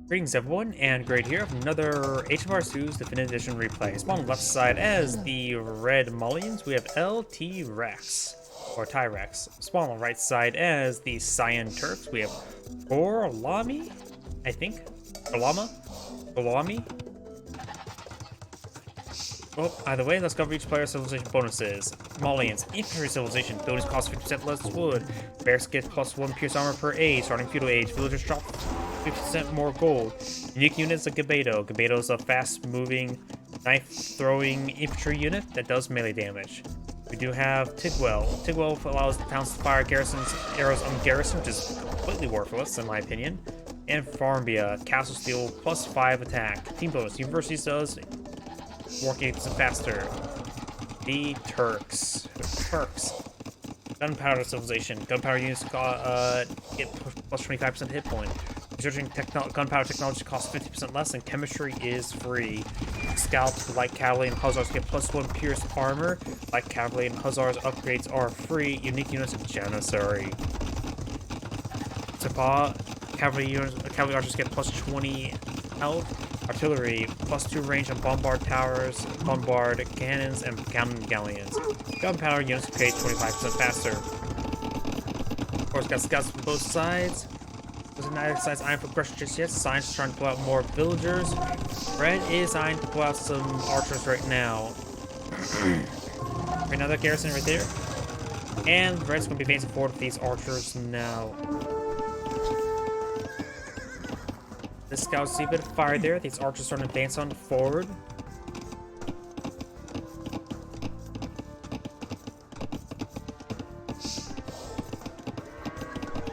Greetings everyone, and great here of another Age of R2's Definitive Edition replay. Spawn on the left side as the red Malians, we have LT Rex, or Tyrex. Spawn on the right side as the Cyan Turks, we have Gorlami, I think? Gorlami? Well, either way, let's cover each player's civilization bonuses. Malians, infantry civilization, buildings cost 50% less wood. Bears get +1 pierce armor per age, starting feudal age. Villagers drop 50% more gold. Unique units like Gabedo. Gabedo is a fast-moving, knife-throwing infantry unit that does melee damage. We do have Tigwell. Tigwell allows the towns to fire garrisons arrows on garrison, which is completely worthless in my opinion. And Farmbia, Castle Steel, +5 attack. Team bonus, Universities does more games faster. The Turks. Gunpowder civilization. Gunpowder units get +25% hit point. Researching gunpowder technology costs 50% less, and chemistry is free. Scouts, light cavalry, and hussars get +1 pierce armor. Light cavalry and hussars upgrades are free. Unique units of Janissary. Sapa, cavalry archers get +20 health. Artillery, +2 range on bombard towers, bombard cannons, and cannon galleons. Gunpowder units create 25% faster. Of course, got scouts from both sides. There's an exercise iron for aggression just yet. Science trying to pull out more villagers. Red is trying to pull out some archers right now. Another garrison right there. And Red's going to be advancing forward with these archers now. The scouts see a bit of fire there. These archers are going to advance on forward.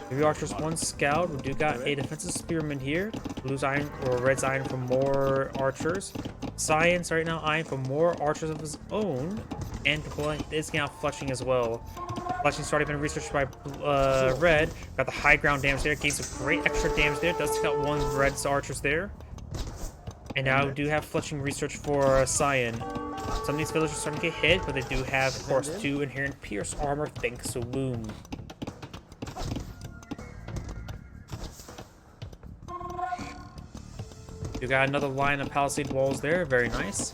Three archers, one scout. We do got a defensive spearman here. Blue's iron or red's iron for more archers. Science right now eyeing for more archers of his own, and is now fletching as well. Fletching started being researched by red. Got the high ground damage there. Gains some great extra damage there. Does take out one of red's archers there. And now we do have fletching research for Cyan. Some of these villagers are starting to get hit, but they do have, of course, 2 inherent pierce armor thanks to Loom. You got another line of palisade walls there, very nice.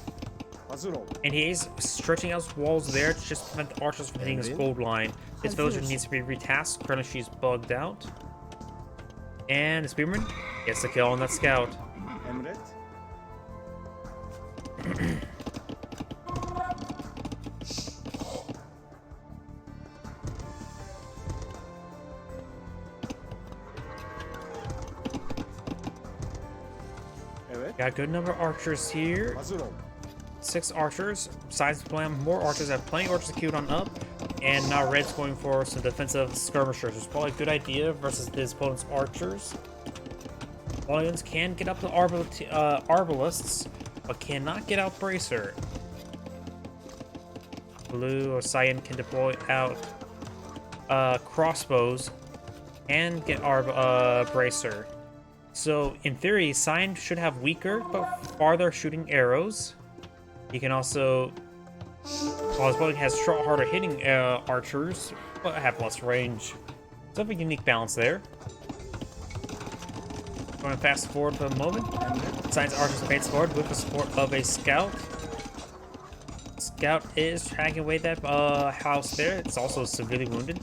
And he is stretching out his walls there to just prevent the archers from hitting his gold line. This villager needs to be retasked. Currently she's bugged out. And the spearman gets the kill on that scout. Got a good number of archers here. 6 archers. Besides playing more archers, have plenty of archers queued on up. And now red's going for some defensive skirmishers. It's probably a good idea versus his opponent's archers. Malians can get up to arbalists, but cannot get out bracer. Blue or Cyan can deploy out crossbows and get bracer. So, in theory, Cyan should have weaker but farther shooting arrows. He can also, while his opponent has harder hitting archers, but have less range. So, have a unique balance there. Going to fast forward for a moment. Cyan's archers advance forward with the support of a scout. Scout is tracking away that house there. It's also severely wounded.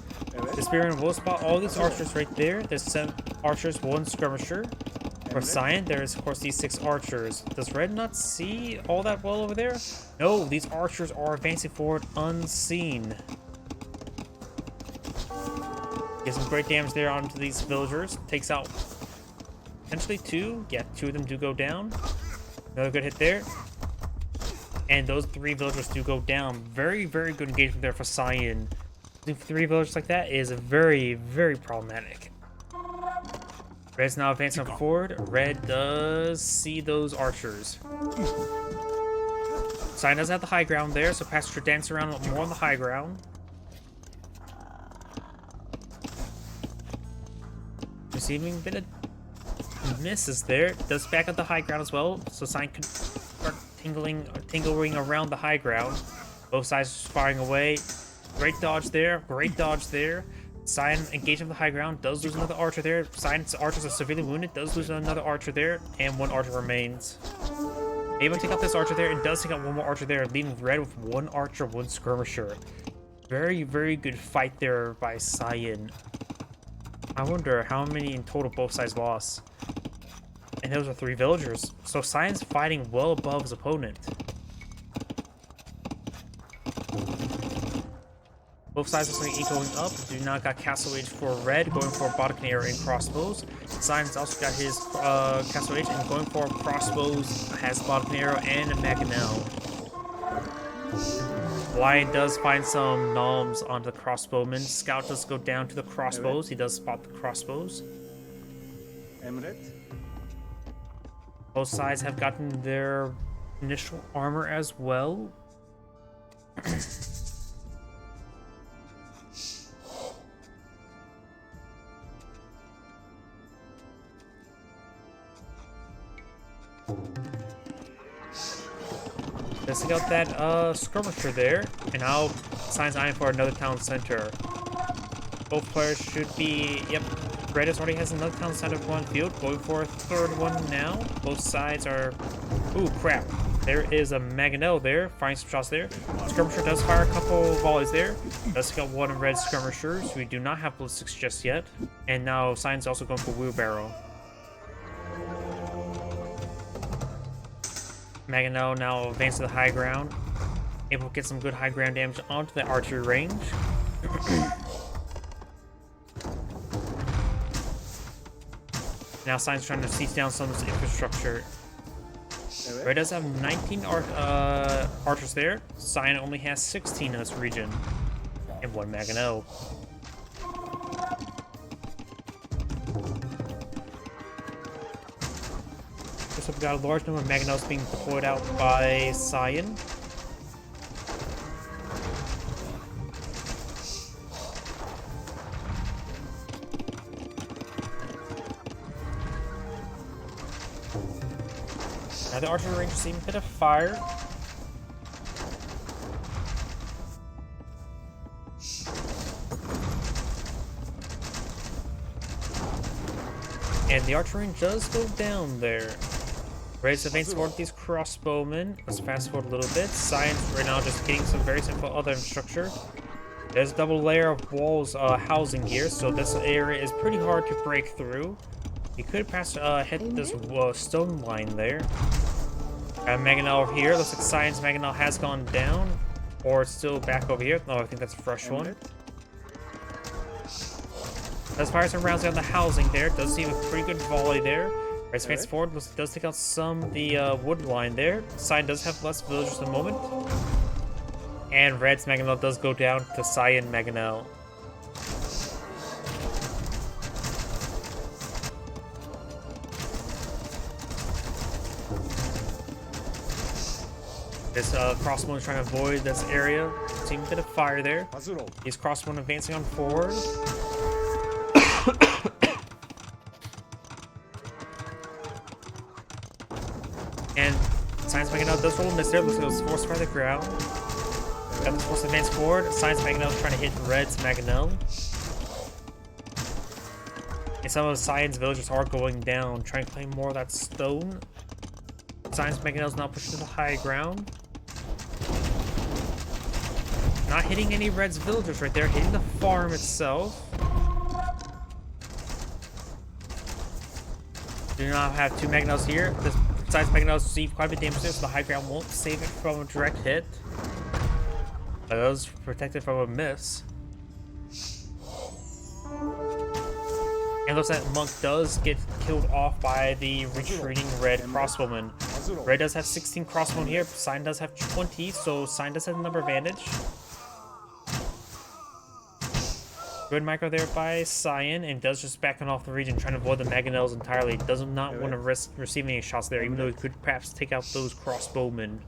The spearman will spot all these archers right there. There's 7 archers, 1 skirmisher. For Cyan, there's of course these 6 archers. Does red not see all that well over there? No, these archers are advancing forward unseen. Get some great damage there onto these villagers. Takes out potentially 2. Yeah, 2 of them do go down. Another good hit there. And those 3 villagers do go down. Very, very good engagement there for Cyan. Losing 3 villagers like that is very, very problematic. Red's now advancing forward. Red does see those archers. Cyan doesn't have the high ground there, so Pastor dance around more on the high ground. Receiving a bit of misses there. Does back up the high ground as well, so Cyan could start tingling around the high ground. Both sides firing away. Great dodge there. Great dodge there. Cyan engaged on the high ground, does lose another archer there. Cyan's archers are severely wounded, does lose another archer there, and one archer remains. Able to take out this archer there, and does take out one more archer there, leaving red with one archer, one skirmisher. Very, very good fight there by Cyan. I wonder how many in total both sides lost. And those are 3 villagers. So Cyan's fighting well above his opponent. Both sides are like going up. Do not got Castle Age for red, going for bottom arrow and crossbows. Cyan's also got his Castle Age and going for crossbows, has bottom arrow and a Maganel. Lion does find some noms on the crossbowman. Scout does go down to the crossbows. He does spot the crossbows. Both sides have gotten their initial armor as well. Let's take out that skirmisher there, and now Cyan's eyeing for another town center. Both players should be, yep, Red already has another town center of one field, going for a third one now. Both sides are, ooh, crap. There is a Maganel there, firing some shots there. Skirmisher does fire a couple volleys there. Does take out one of Red's skirmishers. We do not have ballistics just yet. And now Cyan's also going for wheelbarrow. Maganel now advances to the high ground, able to get some good high ground damage onto the archery range. Now Cyan's trying to siege down some of this infrastructure. Red does have 19 archers there. Cyan only has 16 in this region, and 1 Maganel. So we've got a large number of Maganels being deployed out by Cyan. Now the archery range is seeing a bit of fire. And the archery range does go down there. Red's advancing toward these crossbowmen. Let's fast forward a little bit. Cyan's right now just getting some very simple other infrastructure. There's a double layer of walls housing here, so this area is pretty hard to break through. You could perhaps hit this stone line there. Maganel over here. Looks like Cyan's Maganel has gone down, or it's still back over here. No, I think that's a fresh one. Does fire some rounds down the housing there. Does see a pretty good volley there. Red's advances forward, does take out some of the wood line there. Cyan does have less villagers at the moment. And Red's Maganel does go down to Cyan Maganel. This crossbow is trying to avoid this area. Seeing a bit of fire there. He's crossbow advancing on forward. And Cyan's Maganel does roll a miss there. Looks like it was forced by the ground. Got this force advance forward. Cyan's Maganel is trying to hit Red's Maganel. And some of Cyan's villagers are going down, trying to claim more of that stone. Cyan's Maganel is now pushing to the high ground. Not hitting any Red's villagers right there, hitting the farm itself. Do not have 2 Maganels here. This Cyan's Maganel receive quite a bit of damage there, so the high ground won't save it from a direct hit. But it was protected from a miss. And looks like Monk does get killed off by the retreating Red crossbowman. Red does have 16 crossbowmen here, Cyan does have 20, so Cyan does have the number advantage. Good micro there by Cyan, and does just backing off the region, trying to avoid the Maganels entirely. Does not want to risk receiving any shots there, even though he could perhaps take out those crossbowmen.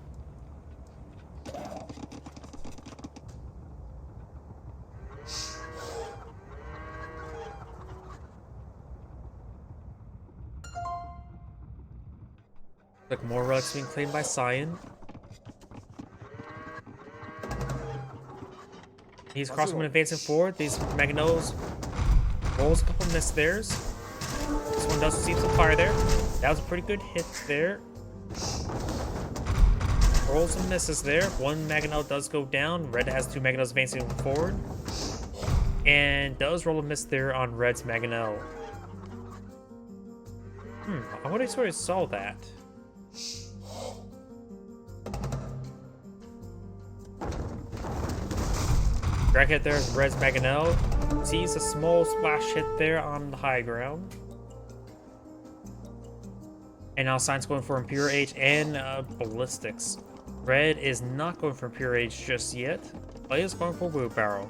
Like more relics being claimed by Cyan. These crossbowmen advancing forward. These Magnols rolls a couple miss theirs. This one does receive some fire there. That was a pretty good hit there. Rolls and misses there. One Maganel does go down. Red has two Maganels advancing forward. And does roll a miss there on Red's Maganel. I wonder if I sort of saw that. Drag hit there, Red's Maganel. Sees a small splash hit there on the high ground. And now Sign's going for Impure Age and Ballistics. Red is not going for Impure Age just yet, but is going for Wheelbarrow.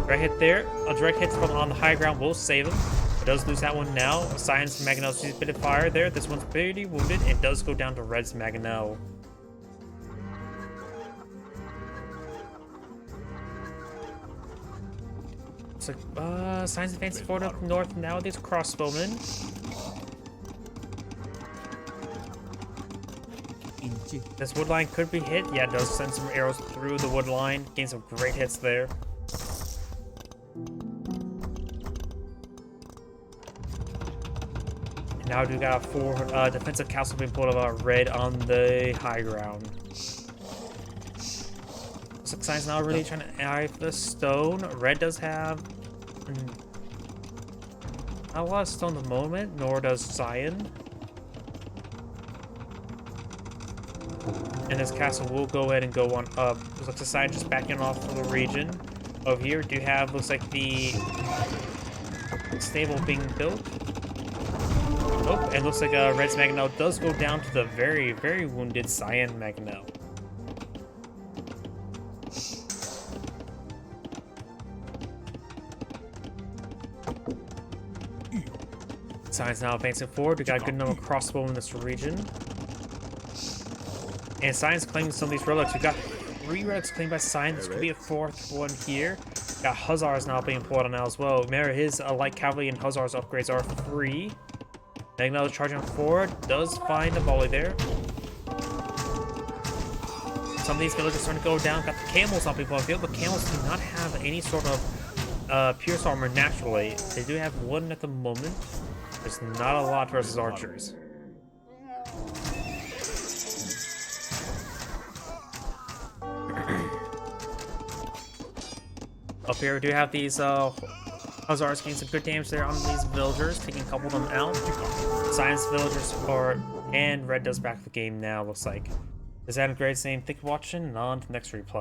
Direct hit there. A direct hit from on the high ground will save him. It does lose that one now. Sign's Maganel sees a bit of fire there. This one's pretty wounded and does go down to Red's Maganel. Looks like Sign's advancing forward up north now with these crossbowmen. This wood line could be hit. Yeah, it does send some arrows through the wood line. Gain some great hits there. And now we got a 4 defensive castle being pulled about Red on the high ground. Looks like Sign's now really trying to eye the stone. Red does have not a lot of stone at the moment, nor does Cyan. And this castle will go ahead and go on up. Looks like the side just backing off from the region. Over here, do have, looks like the stable being built. Oh, and looks like Red's Maganel does go down to the very, very wounded Cyan Maganel. Cyan's now advancing forward. We got a good number of crossbow in this region. And Cyan's claiming some of these relics. We got 3 relics claimed by Cyan. This could be a 4th one here. Got Hussars now being pulled on now as well. Remember, his light cavalry and Hussars upgrades are free. Maganel is charging forward. Does find a volley there. Some of these villagers starting to go down. Got the camels not being pulled on the field, but camels do not have any sort of pierce armor naturally. They do have one at the moment. There's not a lot versus archers. Up here, we do have these Hussars getting some good damage there on these villagers, taking a couple of them out. Science villagers are, and Red does back the game now, looks like. This is Adam Gray's saying, thank you for watching, and on to the next replay.